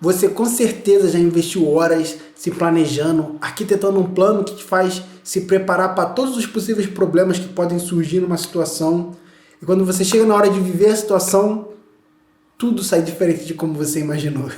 Você com certeza já investiu horas se planejando, arquitetando um plano que te faz se preparar para todos os possíveis problemas que podem surgir numa situação. E quando você chega na hora de viver a situação, tudo sai diferente de como você imaginou.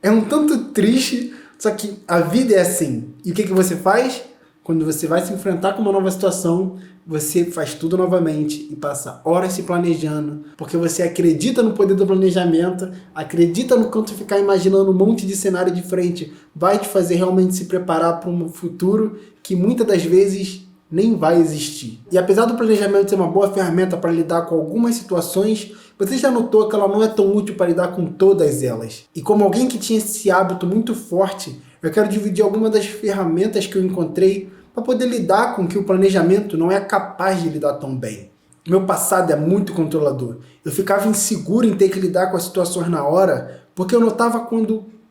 É um tanto triste, só que a vida é assim. E o que você faz? Quando você vai se enfrentar com uma nova situação, você faz tudo novamente e passa horas se planejando, porque você acredita no poder do planejamento, acredita no quanto ficar imaginando um monte de cenário diferente vai te fazer realmente se preparar para um futuro que muitas das vezes nem vai existir. E apesar do planejamento ser uma boa ferramenta para lidar com algumas situações, você já notou que ela não é tão útil para lidar com todas elas. E como alguém que tinha esse hábito muito forte, eu quero dividir algumas das ferramentas que eu encontrei para poder lidar com que o planejamento não é capaz de lidar tão bem. Meu passado é muito controlador. Eu ficava inseguro em ter que lidar com as situações na hora, porque eu notava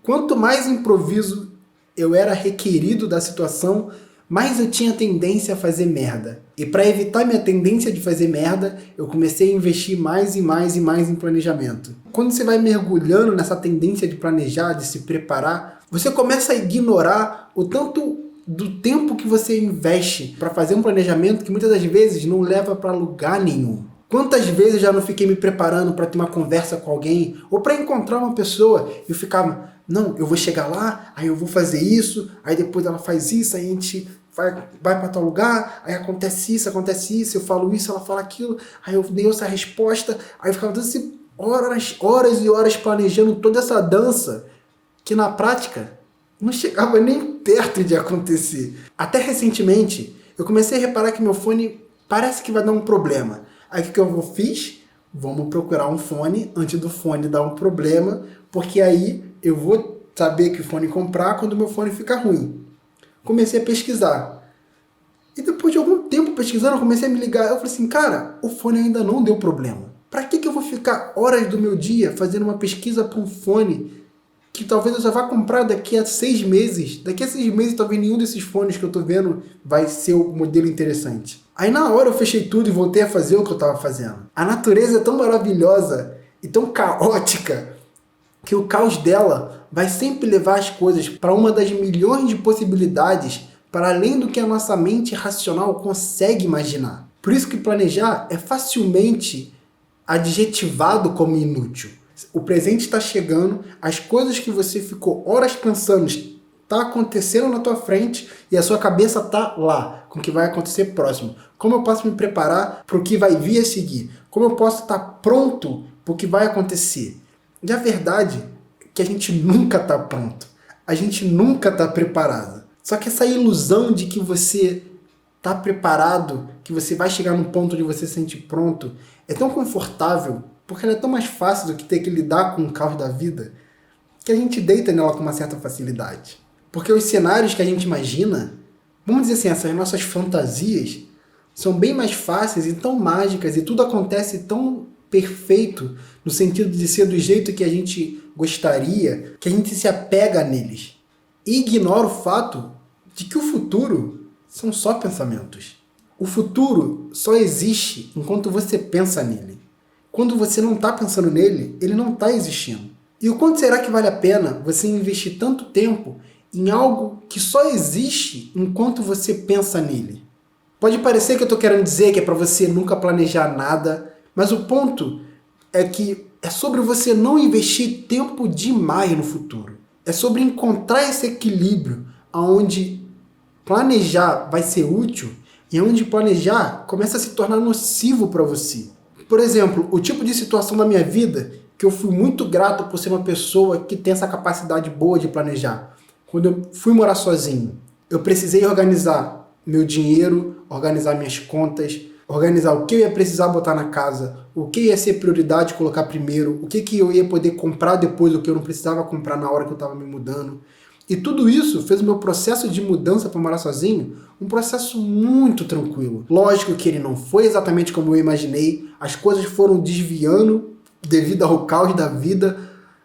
quanto mais improviso eu era requerido da situação, mais eu tinha tendência a fazer merda. E para evitar minha tendência de fazer merda, eu comecei a investir mais e mais e mais em planejamento. Quando você vai mergulhando nessa tendência de planejar, de se preparar, você começa a ignorar o tanto do tempo que você investe para fazer um planejamento que muitas das vezes não leva para lugar nenhum. Quantas vezes eu já não fiquei me preparando para ter uma conversa com alguém ou para encontrar uma pessoa e eu ficava, não, eu vou chegar lá, aí eu vou fazer isso, aí depois ela faz isso, aí a gente vai para tal lugar, aí acontece isso, eu falo isso, ela fala aquilo, aí eu dei essa resposta, aí eu ficava assim, horas e horas planejando toda essa dança que na prática não chegava nem perto de acontecer. Até recentemente, eu comecei a reparar que meu fone parece que vai dar um problema. Aí o que eu fiz? Vamos procurar um fone antes do fone dar um problema, porque aí eu vou saber que fone comprar quando o meu fone ficar ruim. Comecei a pesquisar. E depois de algum tempo pesquisando, eu comecei a me ligar. Eu falei assim, cara, o fone ainda não deu problema. Para que eu vou ficar horas do meu dia fazendo uma pesquisa para um fone que talvez eu só vá comprar daqui a 6 meses. Daqui a 6 meses, talvez nenhum desses fones que eu tô vendo vai ser o modelo interessante. Aí na hora eu fechei tudo e voltei a fazer o que eu tava fazendo. A natureza é tão maravilhosa e tão caótica que o caos dela vai sempre levar as coisas para uma das milhões de possibilidades para além do que a nossa mente racional consegue imaginar. Por isso que planejar é facilmente adjetivado como inútil. O presente está chegando, as coisas que você ficou horas pensando está acontecendo na tua frente e a sua cabeça está lá, com o que vai acontecer próximo. Como eu posso me preparar para o que vai vir a seguir? Como eu posso estar pronto para o que vai acontecer? E a verdade é que a gente nunca está pronto. A gente nunca está preparado. Só que essa ilusão de que você está preparado, que você vai chegar num ponto onde você se sente pronto, é tão confortável, porque ela é tão mais fácil do que ter que lidar com o caos da vida, que a gente deita nela com uma certa facilidade. Porque os cenários que a gente imagina, vamos dizer assim, essas nossas fantasias, são bem mais fáceis e tão mágicas, e tudo acontece tão perfeito, no sentido de ser do jeito que a gente gostaria, que a gente se apega neles. E ignora o fato de que o futuro são só pensamentos. O futuro só existe enquanto você pensa nele. Quando você não está pensando nele, ele não está existindo. E o quanto será que vale a pena você investir tanto tempo em algo que só existe enquanto você pensa nele? Pode parecer que eu estou querendo dizer que é para você nunca planejar nada, mas o ponto é que é sobre você não investir tempo demais no futuro. É sobre encontrar esse equilíbrio onde planejar vai ser útil e onde planejar começa a se tornar nocivo para você. Por exemplo, o tipo de situação da minha vida que eu fui muito grato por ser uma pessoa que tem essa capacidade boa de planejar. Quando eu fui morar sozinho, eu precisei organizar meu dinheiro, organizar minhas contas, organizar o que eu ia precisar botar na casa, o que ia ser prioridade colocar primeiro, o que eu ia poder comprar depois, o que eu não precisava comprar na hora que eu estava me mudando. E tudo isso fez o meu processo de mudança para morar sozinho um processo muito tranquilo. Lógico que ele não foi exatamente como eu imaginei, as coisas foram desviando devido ao caos da vida,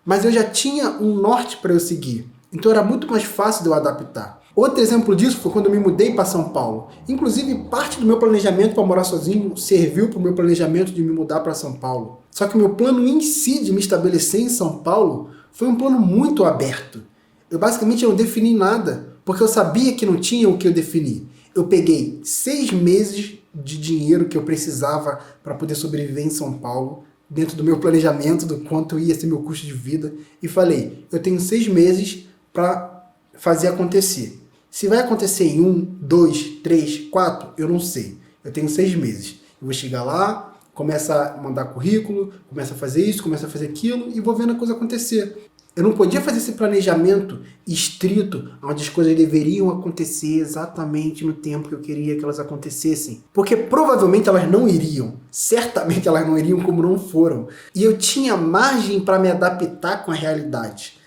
mas eu já tinha um norte para eu seguir. Então era muito mais fácil de eu adaptar. Outro exemplo disso foi quando eu me mudei para São Paulo. Inclusive, parte do meu planejamento para morar sozinho serviu para o meu planejamento de me mudar para São Paulo. Só que o meu plano em si de me estabelecer em São Paulo foi um plano muito aberto. Eu basicamente não defini nada, porque eu sabia que não tinha o que eu defini. Eu peguei 6 meses de dinheiro que eu precisava para poder sobreviver em São Paulo, dentro do meu planejamento, do quanto ia ser meu custo de vida, e falei, eu tenho 6 meses para fazer acontecer. Se vai acontecer em 1, 2, 3, 4, eu não sei. Eu tenho 6 meses. Eu vou chegar lá, começa a mandar currículo, começa a fazer isso, começa a fazer aquilo, e vou vendo a coisa acontecer. Eu não podia fazer esse planejamento estrito, onde as coisas deveriam acontecer exatamente no tempo que eu queria que elas acontecessem. Porque provavelmente elas não iriam. Certamente elas não iriam como não foram. E eu tinha margem para me adaptar com a realidade.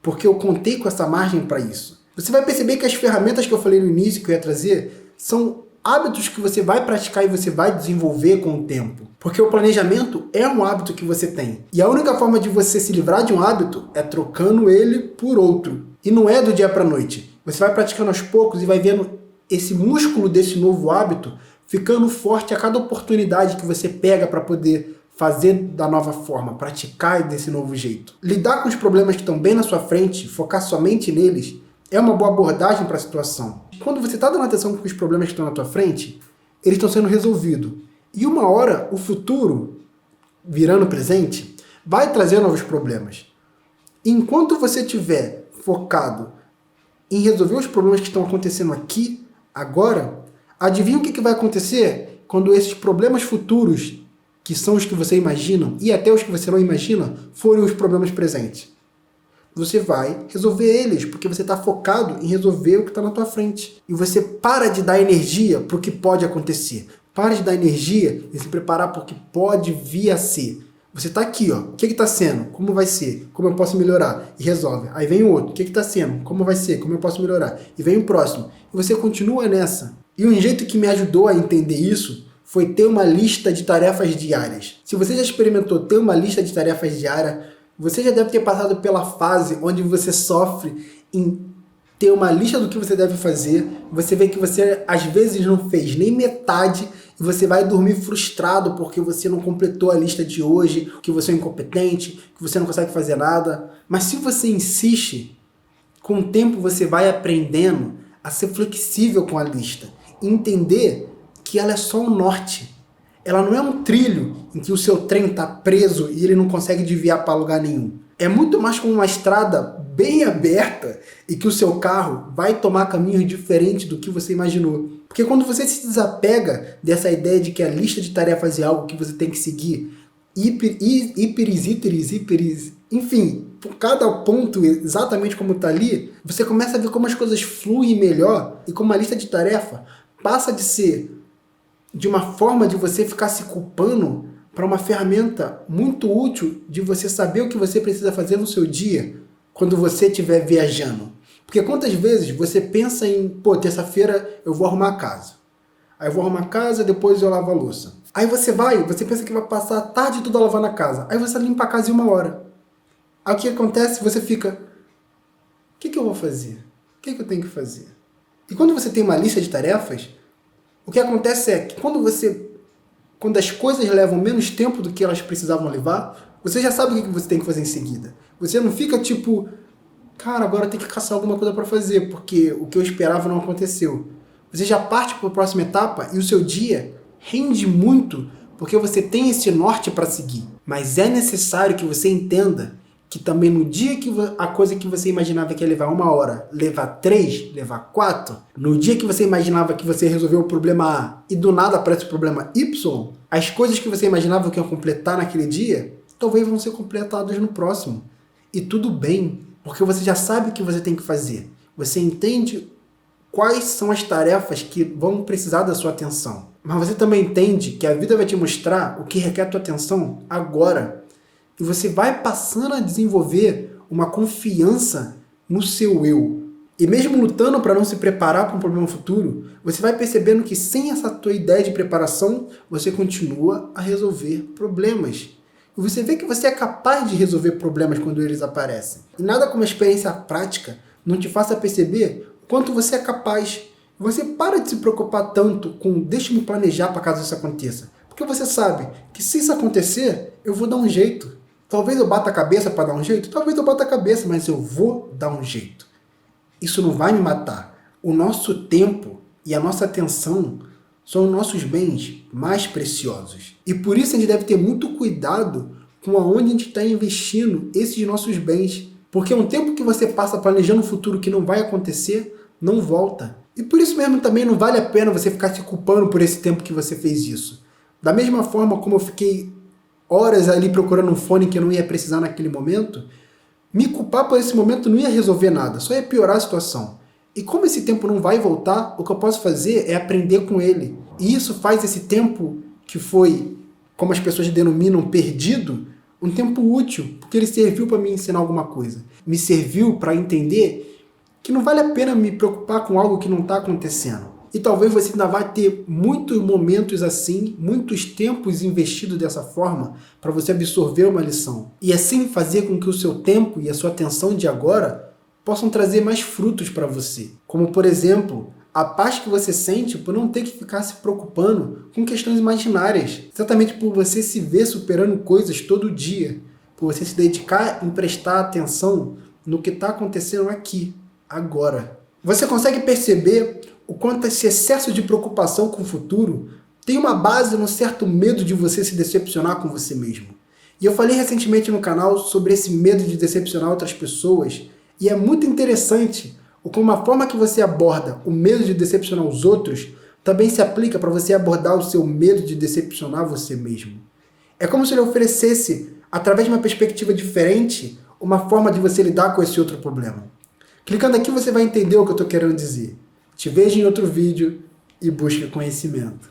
Porque eu contei com essa margem para isso. Você vai perceber que as ferramentas que eu falei no início que eu ia trazer são hábitos que você vai praticar e você vai desenvolver com o tempo. Porque o planejamento é um hábito que você tem. E a única forma de você se livrar de um hábito é trocando ele por outro. E não é do dia para a noite. Você vai praticando aos poucos e vai vendo esse músculo desse novo hábito ficando forte a cada oportunidade que você pega para poder fazer da nova forma, praticar desse novo jeito. Lidar com os problemas que estão bem na sua frente, focar somente neles, é uma boa abordagem para a situação. Quando você está dando atenção com os problemas que estão na tua frente, eles estão sendo resolvidos. E uma hora, o futuro, virando presente, vai trazer novos problemas. Enquanto você estiver focado em resolver os problemas que estão acontecendo aqui, agora, adivinha o que vai acontecer quando esses problemas futuros, que são os que você imagina, e até os que você não imagina, forem os problemas presentes. Você vai resolver eles, porque você está focado em resolver o que está na tua frente. E você para de dar energia para o que pode acontecer. Para de dar energia e se preparar para o que pode vir a ser. Você está aqui, ó. O que está sendo? Como vai ser? Como eu posso melhorar? E resolve. Aí vem o outro. O que está sendo? Como vai ser? Como eu posso melhorar? E vem o próximo. E você continua nessa. E um jeito que me ajudou a entender isso foi ter uma lista de tarefas diárias. Se você já experimentou ter uma lista de tarefas diárias, você já deve ter passado pela fase onde você sofre em ter uma lista do que você deve fazer, você vê que você às vezes não fez nem metade e você vai dormir frustrado porque você não completou a lista de hoje, que você é incompetente, que você não consegue fazer nada. Mas se você insiste, com o tempo você vai aprendendo a ser flexível com a lista e entender que ela é só um norte. Ela não é um trilho em que o seu trem está preso e ele não consegue desviar para lugar nenhum. É muito mais como uma estrada bem aberta e que o seu carro vai tomar caminhos diferentes do que você imaginou. Porque quando você se desapega dessa ideia de que a lista de tarefas é algo que você tem que seguir, enfim, por cada ponto exatamente como está ali, você começa a ver como as coisas fluem melhor e como a lista de tarefa passa de ser de uma forma de você ficar se culpando para uma ferramenta muito útil de você saber o que você precisa fazer no seu dia quando você estiver viajando. Porque quantas vezes você pensa em, terça-feira eu vou arrumar a casa. Aí eu vou arrumar a casa, depois eu lavo a louça. Aí você pensa que vai passar a tarde toda lavando a casa. Aí você limpa a casa em 1 hora. Aí o que acontece? Você fica, o que eu vou fazer? O que eu tenho que fazer? E quando você tem uma lista de tarefas, o que acontece é que quando as coisas levam menos tempo do que elas precisavam levar, você já sabe o que você tem que fazer em seguida. Você não fica tipo, cara, agora tem que caçar alguma coisa para fazer, porque o que eu esperava não aconteceu. Você já parte para a próxima etapa e o seu dia rende muito, porque você tem esse norte para seguir. Mas é necessário que você entenda que também no dia que a coisa que você imaginava que ia levar 1 hora, levar 3, levar 4, no dia que você imaginava que você resolveu o problema A e do nada aparece o problema Y, as coisas que você imaginava que iam completar naquele dia, talvez vão ser completadas no próximo. E tudo bem, porque você já sabe o que você tem que fazer. Você entende quais são as tarefas que vão precisar da sua atenção. Mas você também entende que a vida vai te mostrar o que requer a tua atenção agora. E você vai passando a desenvolver uma confiança no seu eu. E mesmo lutando para não se preparar para um problema futuro, você vai percebendo que sem essa tua ideia de preparação, você continua a resolver problemas. E você vê que você é capaz de resolver problemas quando eles aparecem. E nada como a experiência prática não te faça perceber o quanto você é capaz. Você para de se preocupar tanto com deixa-me planejar para caso isso aconteça. Porque você sabe que se isso acontecer, eu vou dar um jeito. Talvez eu bata a cabeça para dar um jeito, talvez eu bata a cabeça, mas eu vou dar um jeito. Isso não vai me matar. O nosso tempo e a nossa atenção são os nossos bens mais preciosos. E por isso a gente deve ter muito cuidado com aonde a gente está investindo esses nossos bens. Porque um tempo que você passa planejando um futuro que não vai acontecer, não volta. E por isso mesmo também não vale a pena você ficar se culpando por esse tempo que você fez isso. Da mesma forma como eu fiquei horas ali procurando um fone que eu não ia precisar naquele momento, me culpar por esse momento não ia resolver nada, só ia piorar a situação. E como esse tempo não vai voltar, o que eu posso fazer é aprender com ele. E isso faz esse tempo que foi, como as pessoas denominam, perdido, um tempo útil, porque ele serviu para me ensinar alguma coisa. Me serviu para entender que não vale a pena me preocupar com algo que não está acontecendo. E talvez você ainda vai ter muitos momentos assim, muitos tempos investidos dessa forma, para você absorver uma lição. E assim fazer com que o seu tempo e a sua atenção de agora possam trazer mais frutos para você. Como, por exemplo, a paz que você sente por não ter que ficar se preocupando com questões imaginárias. Exatamente por você se ver superando coisas todo dia. Por você se dedicar em prestar atenção no que está acontecendo aqui, agora. Você consegue perceber o quanto esse excesso de preocupação com o futuro tem uma base num certo medo de você se decepcionar com você mesmo. E eu falei recentemente no canal sobre esse medo de decepcionar outras pessoas, e é muito interessante como a forma que você aborda o medo de decepcionar os outros também se aplica para você abordar o seu medo de decepcionar você mesmo. É como se ele oferecesse, através de uma perspectiva diferente, uma forma de você lidar com esse outro problema. Clicando aqui você vai entender o que eu estou querendo dizer. Te vejo em outro vídeo e busque conhecimento.